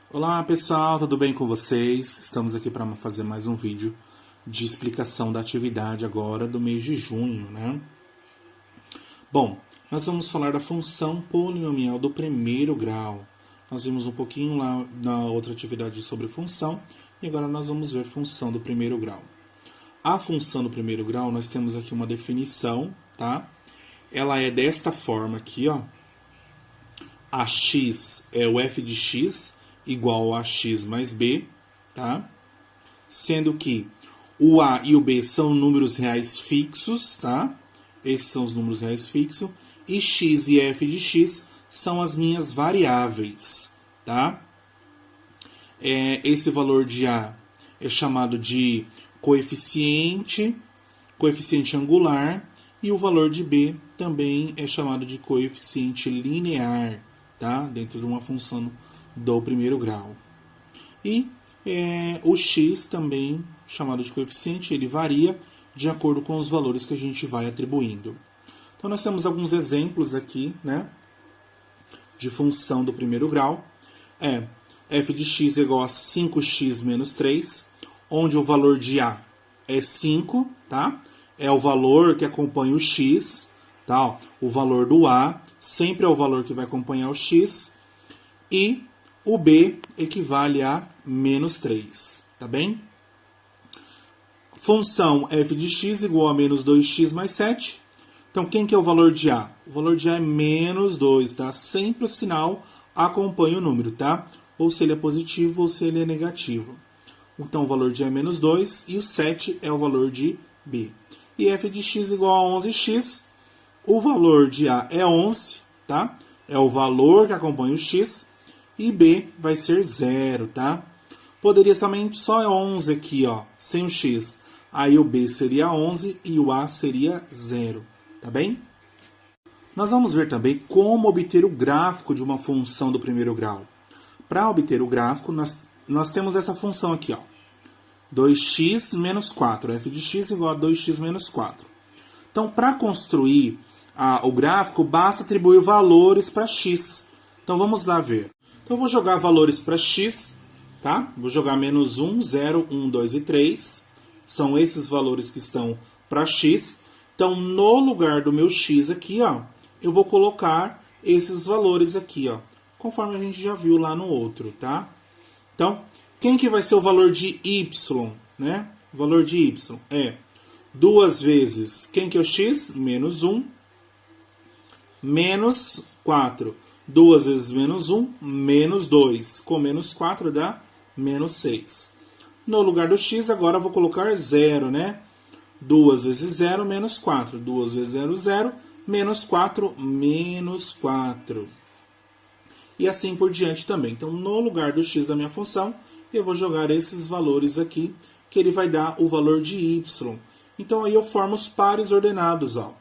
Olá pessoal, tudo bem com vocês? Estamos aqui para fazer mais um vídeo de explicação da atividade agora do mês de junho, né? Bom, nós vamos falar da função polinomial do primeiro grau. Nós vimos um pouquinho lá na outra atividade sobre função e agora nós vamos ver função do primeiro grau. A função do primeiro grau, nós temos aqui uma definição, tá? Ela é desta forma aqui, ó. A x é o f de x igual a x mais b, tá? Sendo que o a e o b são números reais fixos, tá? Esses são os números reais fixos. E x e f de x são as minhas variáveis, tá? Esse valor de a é chamado de coeficiente angular, e o valor de b também é chamado de coeficiente linear, tá? Dentro de uma função do primeiro grau. E o x também, chamado de coeficiente, ele varia de acordo com os valores que a gente vai atribuindo. Então, nós temos alguns exemplos aqui, né, de função do primeiro grau. F de x é igual a 5x menos 3, onde o valor de a é 5, tá? É o valor que acompanha o x, tá? Ó, o valor do a sempre é o valor que vai acompanhar o x, e o b equivale a menos 3, tá bem? Função f de x igual a menos 2x mais 7. Então, quem que é o valor de a? O valor de a é menos 2, tá? Sempre o sinal acompanha o número, tá? Ou se ele é positivo ou se ele é negativo. Então, o valor de a é menos 2 e o 7 é o valor de b. E f de x igual a 11x. O valor de a é 11, tá? É o valor que acompanha o x. E b vai ser 0, tá? Poderia somente só 11 aqui, ó, sem o x. Aí o b seria 11 e o a seria 0, tá bem? Nós vamos ver também como obter o gráfico de uma função do primeiro grau. Para obter o gráfico, nós temos essa função aqui, ó. 2x menos 4. F de x igual a 2x menos 4. Então, para construir o gráfico, basta atribuir valores para x. Então, vamos lá ver. Então, eu vou jogar valores para x, tá? Vou jogar menos 1, 0, 1, 2 e 3. São esses valores que estão para x. Então, no lugar do meu x aqui, ó, eu vou colocar esses valores aqui, ó, conforme a gente já viu lá no outro, tá? Então, quem que vai ser o valor de y, né? O valor de y é 2 vezes, quem que é o x? Menos 1, menos 4. 2 vezes menos 1, menos 2. Com menos 4 dá menos 6. No lugar do x, agora eu vou colocar 0, né? 2 vezes 0, menos 4. 2 vezes 0, 0. Menos 4, menos 4. E assim por diante também. Então, no lugar do x da minha função, eu vou jogar esses valores aqui, que ele vai dar o valor de y. Então, aí eu formo os pares ordenados, ó.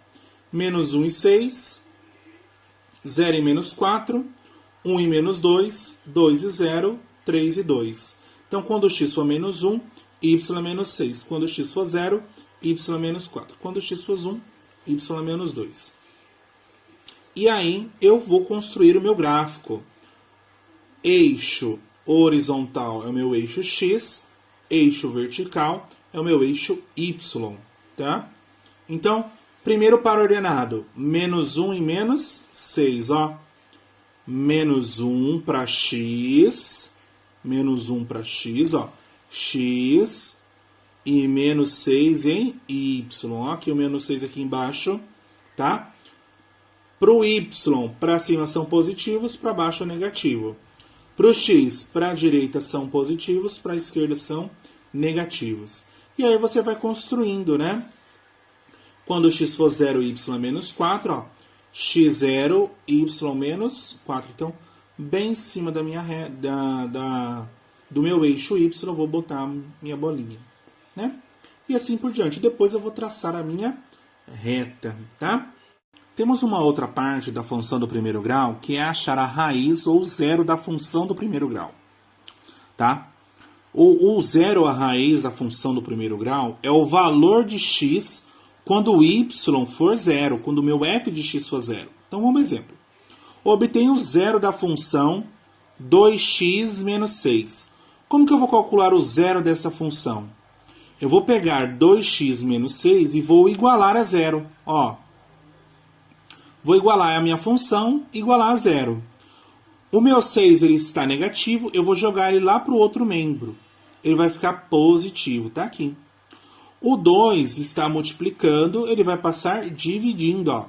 Menos 1 e 6, 0 e menos 4, 1 e menos 2, 2 e 0, 3 e 2. Então, quando o x for menos 1, y é menos 6. Quando o x for 0, y é menos 4. Quando o x for 1, y é menos 2. E aí, eu vou construir o meu gráfico. Eixo horizontal é o meu eixo x, eixo vertical é o meu eixo y, tá? Então, primeiro par ordenado, menos 1 e menos 6, ó. Menos 1 para x, ó. X e menos 6 em y, ó. Aqui o menos 6 aqui embaixo, tá? Para o y, para cima são positivos, para baixo é negativo. Para o x, para a direita são positivos, para a esquerda são negativos. E aí você vai construindo, né? Quando o x for 0, y é menos 4, ó. x0, y menos 4. Então, bem em cima da minha do meu eixo y, eu vou botar minha bolinha, né? E assim por diante. Depois eu vou traçar a minha reta, tá? Temos uma outra parte da função do primeiro grau, que é achar a raiz ou zero da função do primeiro grau, tá? O zero, a raiz da função do primeiro grau, é o valor de x quando o y for zero, quando o meu f de x for zero. Então, vamos um exemplo. Obtenho o zero da função 2x menos 6. Como que eu vou calcular o zero dessa função? Eu vou pegar 2x menos 6 e vou igualar a zero. Ó, vou igualar a minha função, igualar a zero. O meu 6 ele está negativo, eu vou jogar ele lá para o outro membro. Ele vai ficar positivo, tá aqui. O 2 está multiplicando, ele vai passar dividindo, ó.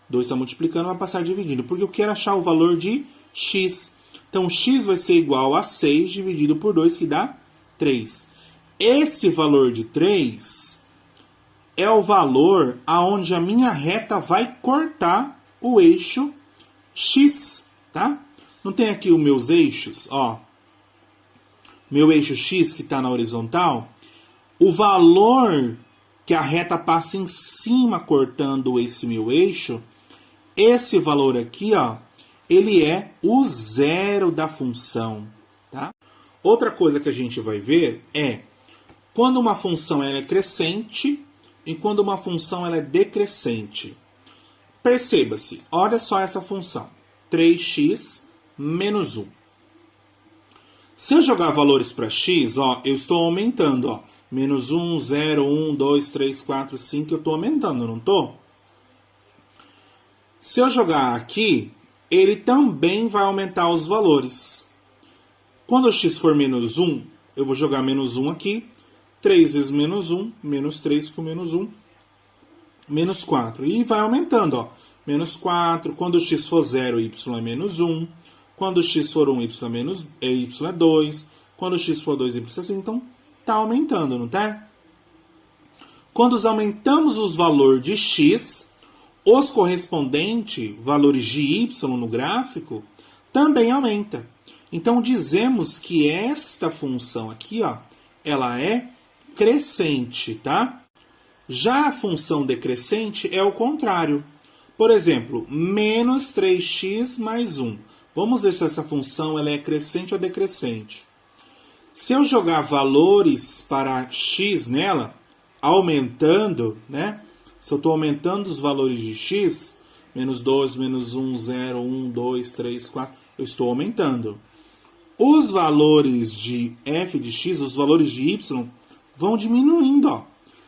2 está multiplicando, vai passar dividindo, porque eu quero achar o valor de x. Então, x vai ser igual a 6 dividido por 2, que dá 3. Esse valor de 3 é o valor aonde a minha reta vai cortar o eixo x, tá? Não tem aqui os meus eixos, ó. Meu eixo x que está na horizontal, o valor que a reta passa em cima cortando esse meu eixo, esse valor aqui, ó, ele é o zero da função, tá? Outra coisa que a gente vai ver é quando uma função ela é crescente e quando uma função ela é decrescente. Perceba-se, olha só essa função, 3x menos 1. Se eu jogar valores para x, ó, eu estou aumentando, ó. Menos 1, 0, 1, 2, 3, 4, 5, eu estou aumentando, não estou? Se eu jogar aqui, ele também vai aumentar os valores. Quando o x for menos 1, eu vou jogar menos 1 aqui. 3 vezes menos 1, menos 3 com menos 1, menos 4. E vai aumentando, ó. Menos 4, quando o x for 0, y é menos 1. Quando x for 1, y é 2. Quando x for 2, y é 5. Então, está aumentando, não tá? Quando aumentamos os valores de x, os correspondentes valores de y no gráfico também aumenta. Então, dizemos que esta função aqui, ó, ela é crescente, tá? Já a função decrescente é o contrário. Por exemplo, menos 3x mais 1. Vamos ver se essa função ela é crescente ou decrescente. Se eu jogar valores para x nela, aumentando, né? Se eu estou aumentando os valores de x, menos 2, menos 1, 0, 1, 2, 3, 4, eu estou aumentando. Os valores de f de x, os valores de y, vão diminuindo, ó.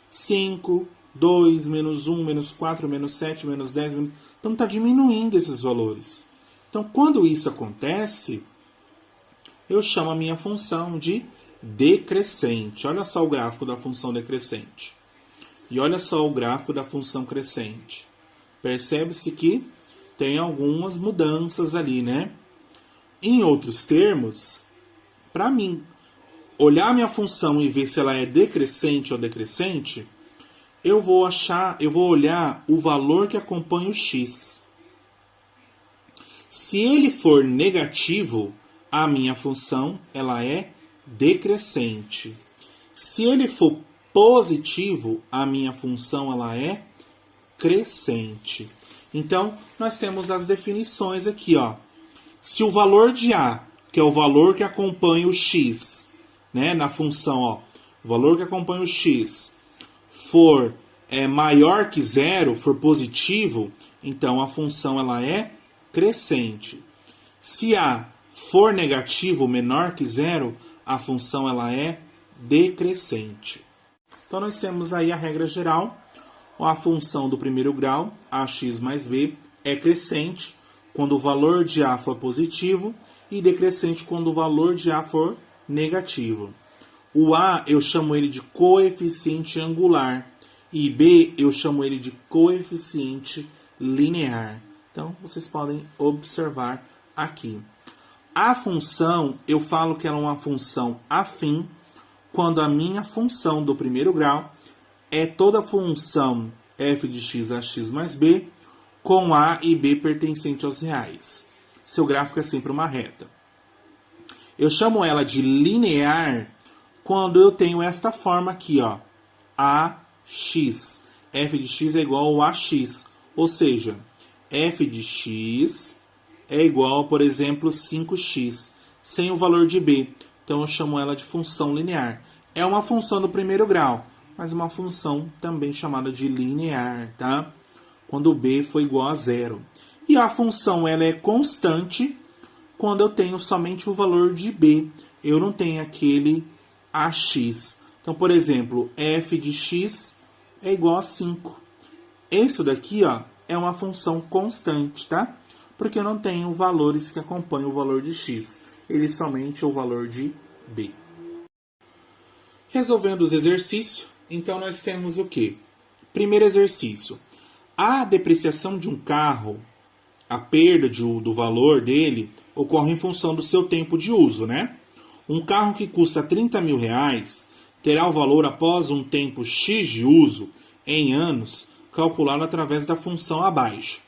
5, 2, menos 1, menos 4, menos 7, menos 10, menos... Então está diminuindo esses valores. Então, quando isso acontece, eu chamo a minha função de decrescente. Olha só o gráfico da função decrescente. E olha só o gráfico da função crescente. Percebe-se que tem algumas mudanças ali, né? Em outros termos, para mim, olhar a minha função e ver se ela é decrescente ou decrescente, eu vou olhar o valor que acompanha o x. Se ele for negativo, a minha função ela é decrescente. Se ele for positivo, a minha função ela é crescente. Então, nós temos as definições aqui, ó. Se o valor de a, que é o valor que acompanha o x, né, na função, ó, o valor que acompanha o x for maior que zero, for positivo, então a função ela é crescente. Se a for negativo, menor que zero, a função ela é decrescente. Então nós temos aí a regra geral. A função do primeiro grau, ax mais b, é crescente quando o valor de a for positivo e decrescente quando o valor de a for negativo. O a eu chamo ele de coeficiente angular e b eu chamo ele de coeficiente linear. Então, vocês podem observar aqui. A função, eu falo que ela é uma função afim quando a minha função do primeiro grau é toda a função f de x a x mais b com a e b pertencente aos reais. Seu gráfico é sempre uma reta. Eu chamo ela de linear quando eu tenho esta forma aqui, ó, ax. F de x é igual a ax, ou seja, f de x é igual, por exemplo, 5x, sem o valor de b. Então, eu chamo ela de função linear. É uma função do primeiro grau, mas uma função também chamada de linear, tá? Quando b for igual a zero. E a função ela é constante quando eu tenho somente o valor de b. Eu não tenho aquele ax. Então, por exemplo, f de x é igual a 5. Isso daqui, ó, é uma função constante, tá? Porque eu não tenho valores que acompanham o valor de x. Ele somente é o valor de b. Resolvendo os exercícios, então nós temos o quê? Primeiro exercício. A depreciação de um carro, a perda do valor dele, ocorre em função do seu tempo de uso, né? Um carro que custa 30 mil reais terá o valor após um tempo X de uso, em anos, calculado através da função abaixo.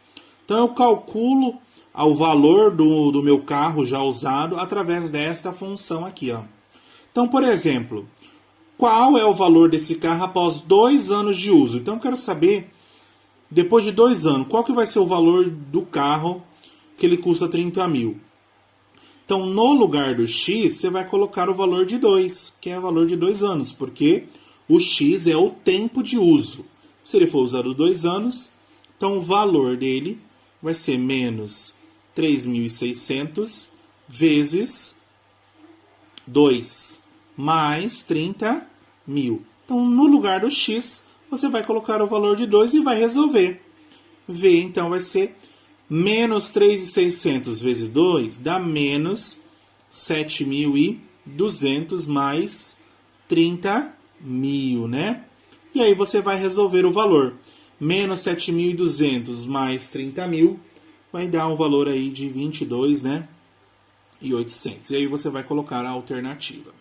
Então eu calculo o valor do meu carro já usado através desta função aqui, ó. Então, por exemplo, qual é o valor desse carro após 2 anos de uso? Então eu quero saber, depois de 2 anos, qual que vai ser o valor do carro que ele custa 30 mil? Então, no lugar do x, você vai colocar o valor de 2, que é o valor de 2 anos, porque o x é o tempo de uso. Se ele for usado 2 anos, então o valor dele vai ser menos 3.600 vezes 2, mais 30 mil. Então, no lugar do x, você vai colocar o valor de 2 e vai resolver. V, então, vai ser menos 3.600 vezes 2 dá menos 7.200 mais 30 mil, né? E aí você vai resolver o valor. Menos 7.200 mais 30 mil vai dar um valor aí de 22, né? E 800. E aí você vai colocar a alternativa.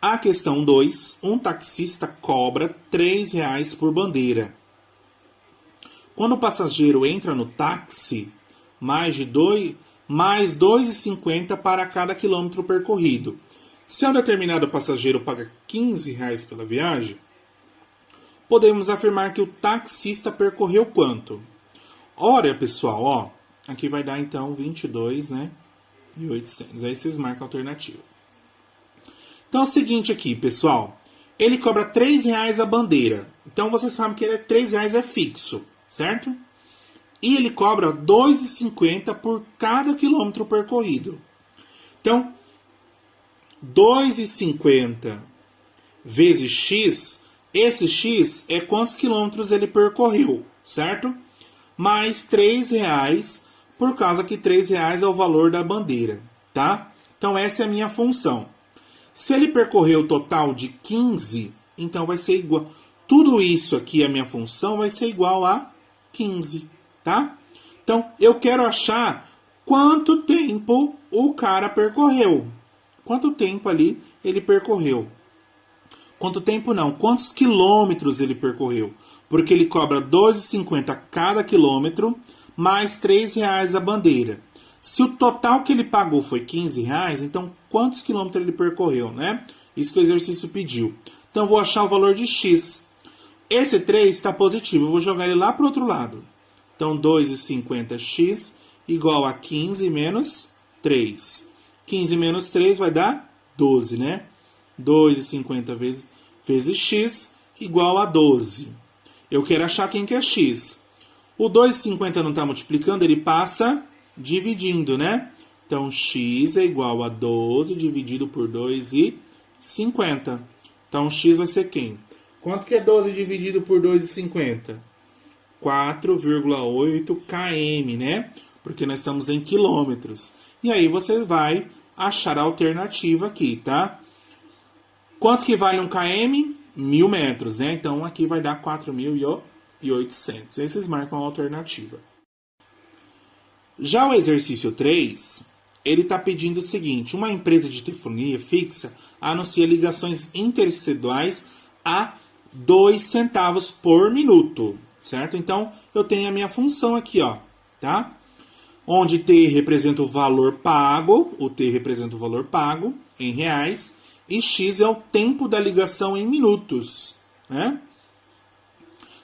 A questão 2. Um taxista cobra R$ 3,00 por bandeira. Quando o passageiro entra no táxi, mais 2,50 para cada quilômetro percorrido. Se um determinado passageiro paga R$ 15,00 pela viagem, podemos afirmar que o taxista percorreu quanto? Ora, pessoal, ó, aqui vai dar então 22, né? E 800. Aí vocês marcam a alternativa. Então é o seguinte aqui, pessoal. Ele cobra R$ 3,00 a bandeira. Então você sabe que R$ 3,00 é fixo, certo? E ele cobra R$ 2,50 por cada quilômetro percorrido. Então, 2,50 vezes x, esse x é quantos quilômetros ele percorreu, certo? Mais R$ 3,00, por causa que R$ 3,00 é o valor da bandeira, tá? Então essa é a minha função. Se ele percorreu o total de 15, então vai ser igual. Tudo isso aqui, a minha função, vai ser igual a 15, tá? Então, eu quero achar quanto tempo o cara percorreu. Quanto tempo ali ele percorreu. Quanto tempo não, quantos quilômetros ele percorreu. Porque ele cobra R$ 2,50 cada quilômetro, mais R$ 3,00 a bandeira. Se o total que ele pagou foi R$ 15,00, então quantos quilômetros ele percorreu, né? Isso que o exercício pediu. Então, eu vou achar o valor de x. Esse 3 está positivo, eu vou jogar ele lá para o outro lado. Então, 2,50x igual a 15 menos 3. 15 menos 3 vai dar 12, né? 2,50 vezes x igual a 12. Eu quero achar quem que é x. O 2,50 não está multiplicando, ele passa dividindo, né? Então, x é igual a 12 dividido por 2,50. Então, x vai ser quem? Quanto que é 12 dividido por 2,50? 4,8 km, né? Porque nós estamos em quilômetros. E aí você vai achar a alternativa aqui, tá? Quanto que vale um km? 1.000 metros, né? Então, aqui vai dar 4.800. Aí vocês marcam a alternativa. Já o exercício 3, ele está pedindo o seguinte. Uma empresa de telefonia fixa anuncia ligações interestaduais a 2 centavos por minuto, certo? Então, eu tenho a minha função aqui, ó, tá? Onde T representa o valor pago, o T representa o valor pago em reais, e X é o tempo da ligação em minutos, né?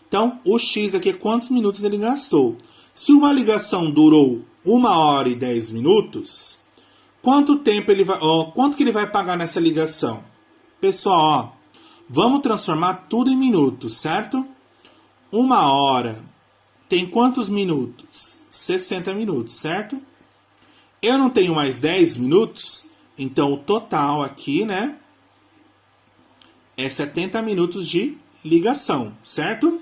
Então, o X aqui é quantos minutos ele gastou. Se uma ligação durou 1 hora e 10 minutos, quanto tempo ele vai, quanto que ele vai pagar nessa ligação? Pessoal, ó, vamos transformar tudo em minutos, certo? 1 hora tem quantos minutos? 60 minutos, certo? Eu não tenho mais 10 minutos, então o total aqui, né, é 70 minutos de ligação, certo?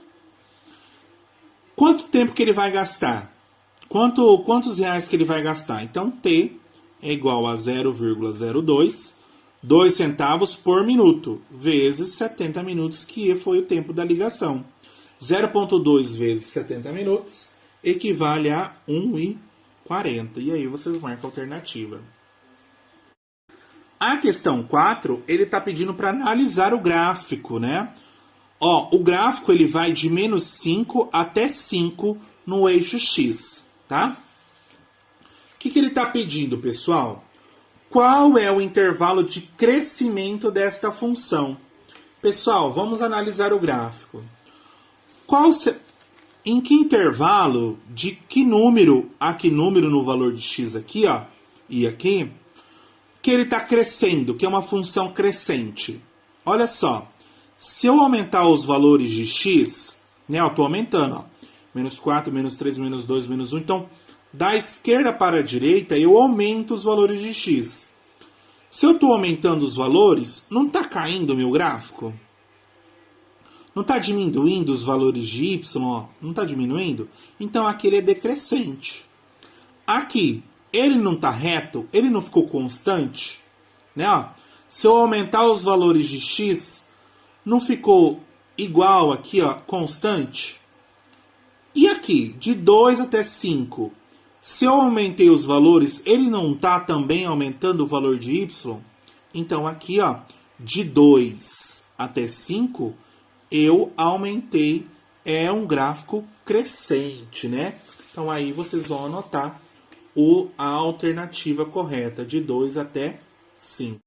Quanto tempo que ele vai gastar? Quantos reais que ele vai gastar? Então, T é igual a 0,02, 2 centavos por minuto, vezes 70 minutos, que foi o tempo da ligação. 0,2 vezes 70 minutos equivale a 1,40. E aí vocês marcam a alternativa. A questão 4, ele está pedindo para analisar o gráfico, né? Ó, o gráfico ele vai de menos 5 até 5 no eixo X, tá? O que ele está pedindo, pessoal? Qual é o intervalo de crescimento desta função? Pessoal, vamos analisar o gráfico. Em que intervalo, de que número, a que número no valor de x aqui, ó, e aqui, que ele está crescendo, que é uma função crescente? Olha só, se eu aumentar os valores de x, né, eu estou aumentando, ó, menos 4, menos 3, menos 2, menos 1, então, da esquerda para a direita, eu aumento os valores de x. Se eu estou aumentando os valores, não está caindo o meu gráfico? Não está diminuindo os valores de y? Ó, não está diminuindo? Então, aqui ele é decrescente. Aqui, ele não está reto? Ele não ficou constante? Né? Ó, se eu aumentar os valores de x, não ficou igual aqui, ó, constante? E aqui, de 2 até 5, se eu aumentei os valores, ele não está também aumentando o valor de y? Então, aqui, ó, de 2 até 5, eu aumentei, é um gráfico crescente, né? Então, aí vocês vão anotar a alternativa correta, de 2 até 5.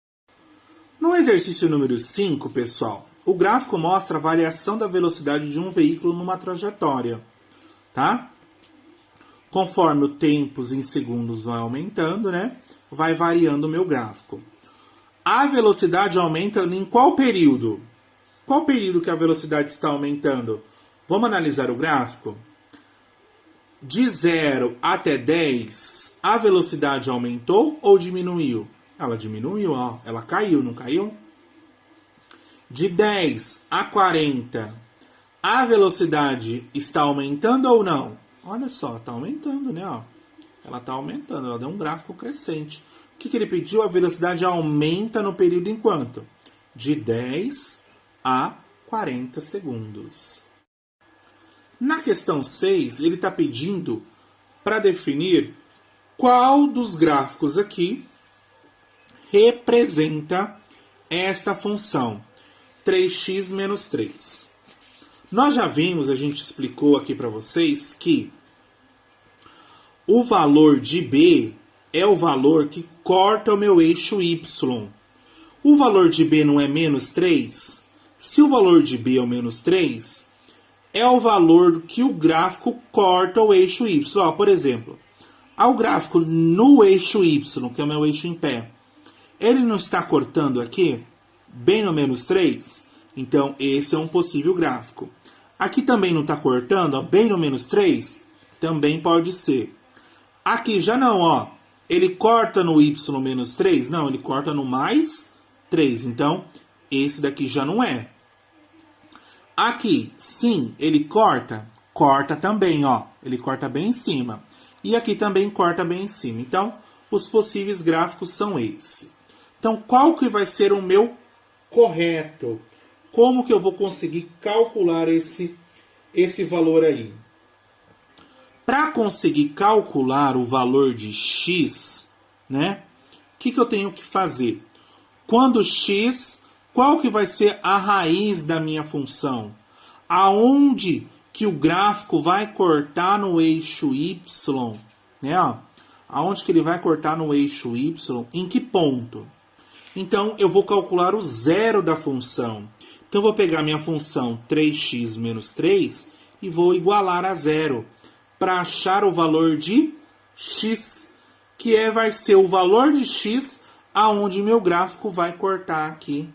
No exercício número 5, pessoal, o gráfico mostra a variação da velocidade de um veículo numa trajetória, tá? Conforme o tempo em segundos vai aumentando, né? Vai variando o meu gráfico. A velocidade aumenta em qual período? Qual período que a velocidade está aumentando? Vamos analisar o gráfico? De 0 até 10, a velocidade aumentou ou diminuiu? Ela diminuiu, ó. Ela caiu, não caiu? De 10 a 40, a velocidade está aumentando ou não? Olha só, está aumentando, né? Ó. Ela está aumentando, ela deu um gráfico crescente. O que ele pediu? A velocidade aumenta no período em quanto? De 10 a 40 segundos. Na questão 6, ele está pedindo para definir qual dos gráficos aqui representa esta função 3x menos 3. Nós já vimos, a gente explicou aqui para vocês que o valor de B é o valor que corta o meu eixo Y. O valor de B não é menos 3? Se o valor de B é o menos 3, é o valor que o gráfico corta o eixo Y. Ó, por exemplo, ao gráfico no eixo Y, que é o meu eixo em pé, ele não está cortando aqui, bem no menos 3? Então, esse é um possível gráfico. Aqui também não está cortando, ó, bem no menos 3? Também pode ser. Aqui já não, ó. Ele corta no Y menos 3? Não, ele corta no mais 3. Então, esse daqui já não é. Aqui, sim, ele corta? Corta também, ó. Ele corta bem em cima. E aqui também corta bem em cima. Então, os possíveis gráficos são esses. Então, qual que vai ser o meu correto? Como que eu vou conseguir calcular esse valor aí? Para conseguir calcular o valor de x, né? O que eu tenho que fazer? Quando x, qual que vai ser a raiz da minha função? Aonde que o gráfico vai cortar no eixo y, né? Ó, aonde que ele vai cortar no eixo y? Em que ponto? Então, eu vou calcular o zero da função. Então, eu vou pegar minha função 3x menos 3 e vou igualar a zero para achar o valor de x, que vai ser o valor de x aonde meu gráfico vai cortar aqui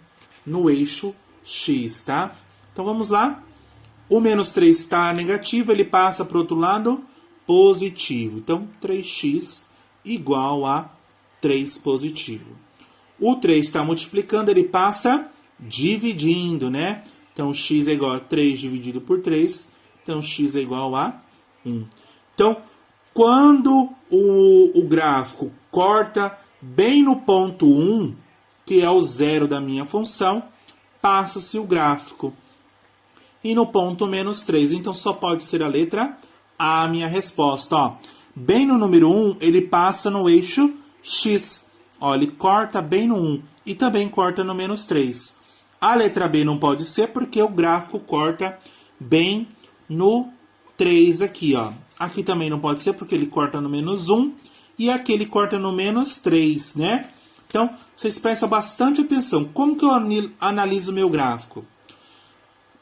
no eixo x, tá? Então, vamos lá. O menos 3 está negativo, ele passa para o outro lado positivo. Então, 3x igual a 3 positivo. O 3 está multiplicando, ele passa dividindo, né? Então, x é igual a 3 dividido por 3. Então, x é igual a 1. Então, quando o gráfico corta bem no ponto 1, que é o zero da minha função, passa-se o gráfico. E no ponto menos 3. Então, só pode ser a letra A a minha resposta. Ó, bem no número 1, ele passa no eixo x. Ó, ele corta bem no 1 e também corta no menos 3. A letra B não pode ser porque o gráfico corta bem no 3 aqui, ó. Aqui também não pode ser porque ele corta no menos 1 e aqui ele corta no menos 3, né? Então, vocês prestem bastante atenção. Como que eu analiso o meu gráfico?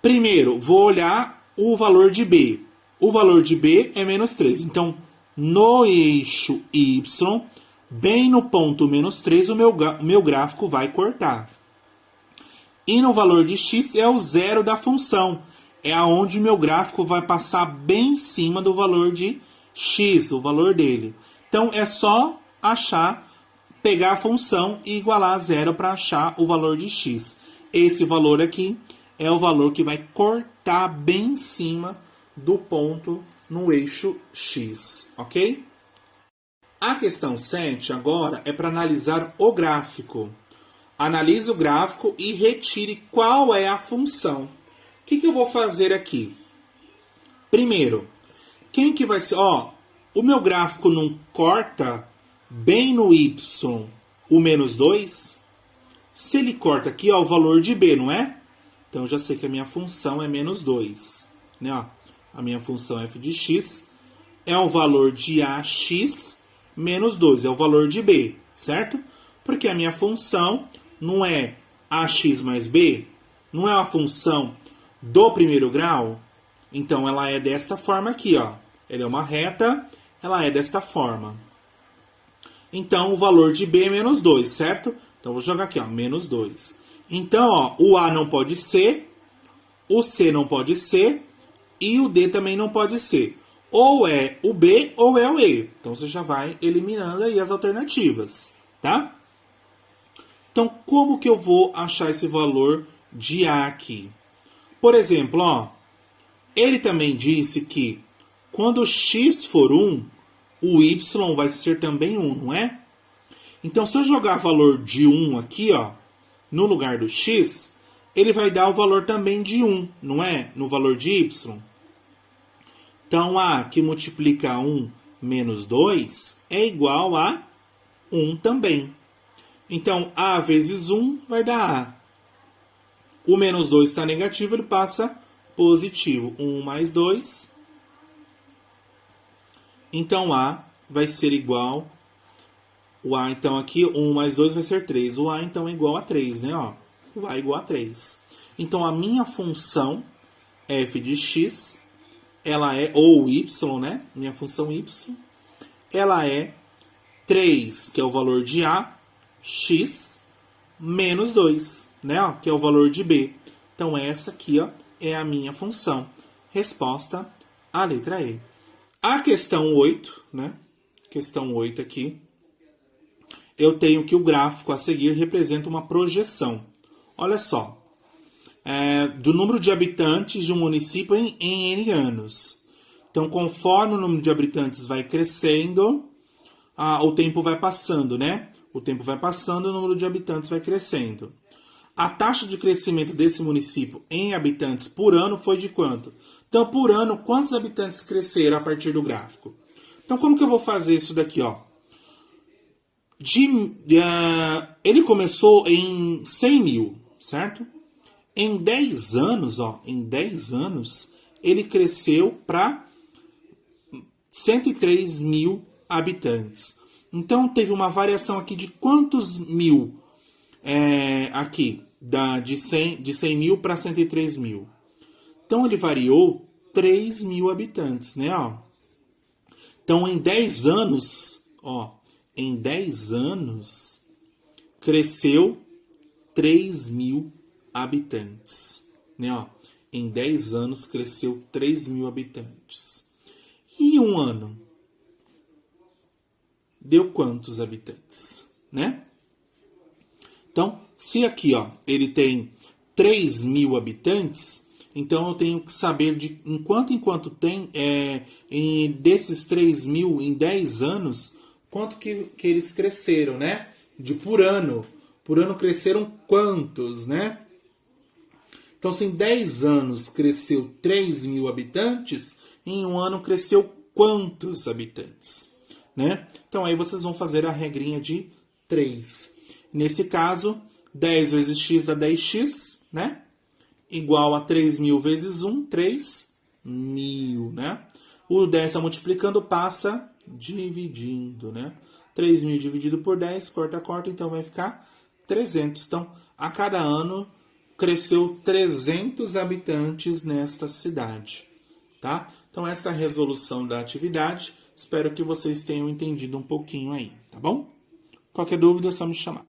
Primeiro, vou olhar o valor de B. O valor de B é menos 3. Então, no eixo Y, bem no ponto menos 3, o meu gráfico vai cortar. E no valor de x é o zero da função. É aonde o meu gráfico vai passar bem em cima do valor de x, o valor dele. Então, é só pegar a função e igualar a zero para achar o valor de x. Esse valor aqui é o valor que vai cortar bem em cima do ponto no eixo x, ok? A questão 7 agora é para analisar o gráfico. Analise o gráfico e retire qual é a função. O que eu vou fazer aqui? Primeiro, quem que vai ser... Ó, o meu gráfico não corta bem no y o menos 2? Se ele corta aqui, ó, o valor de b, não é? Então, eu já sei que a minha função é menos 2. Né? Ó, a minha função f de x é o valor de ax menos 2. É o valor de b, certo? Porque a minha função não é ax mais b, não é uma função do primeiro grau. Então, ela é desta forma aqui, ó. Ela é uma reta, ela é desta forma. Então, o valor de b é menos 2, certo? Então, vou jogar aqui, ó, menos 2. Então, ó, o A não pode ser, o C não pode ser e o D também não pode ser. Ou é o B ou é o E. Então, você já vai eliminando aí as alternativas, tá? Então, como que eu vou achar esse valor de A aqui? Por exemplo, ó, ele também disse que quando x for 1, o y vai ser também 1, não é? Então, se eu jogar valor de 1 aqui, ó, no lugar do x, ele vai dar o valor também de 1, não é? No valor de y. Então, A que multiplica 1 menos 2 é igual a 1 também. Então, A vezes 1 vai dar A. O menos 2 está negativo, ele passa positivo. 1 mais 2. Então, A vai ser igual... O A, então, aqui, 1 mais 2 vai ser 3. O A, então, é igual a 3, né? Ó, o A é igual a 3. Então, a minha função f de x, ela é, ou y, né? Minha função y, ela é 3, que é o valor de A, x, menos 2, né? Ó, que é o valor de B. Então, essa aqui, ó, é a minha função. Resposta, a letra E. A questão 8, né? Questão 8 aqui. Eu tenho que o gráfico a seguir representa uma projeção. Olha só. Do número de habitantes de um município em N anos. Então, conforme o número de habitantes vai crescendo, o tempo vai passando, né? O tempo vai passando, o número de habitantes vai crescendo. A taxa de crescimento desse município em habitantes por ano foi de quanto? Então, por ano, quantos habitantes cresceram a partir do gráfico? Então, como que eu vou fazer isso daqui, ó? Ele começou em 100 mil, certo? Em 10 anos, ó, em 10 anos, ele cresceu para 103 mil habitantes. Então, teve uma variação aqui de quantos mil aqui? De 100 mil para 103 mil. Então, ele variou 3 mil habitantes, né? Ó. Então, em 10 anos, ó, em 10 anos, cresceu 3 mil habitantes. Né? Ó, em 10 anos, cresceu 3 mil habitantes. E um ano? deu quantos habitantes, né? Então, se aqui, ó, ele tem 3.000 habitantes, então eu tenho que saber de em quanto tem, desses 3.000 em 10 anos, quanto que eles cresceram, né? Por ano. Por ano cresceram quantos, né? Então, se em 10 anos cresceu 3.000 habitantes, em um ano cresceu quantos habitantes, né? Então, aí vocês vão fazer a regrinha de 3. Nesse caso, 10 vezes x dá 10x, né? Igual a 3.000 vezes 1, 3.000, né? O 10 está multiplicando, passa dividindo, né? 3.000 dividido por 10, corta, então vai ficar 300. Então, a cada ano cresceu 300 habitantes nesta cidade, tá? Então, essa é a resolução da atividade. Espero que vocês tenham entendido um pouquinho aí, tá bom? Qualquer dúvida é só me chamar.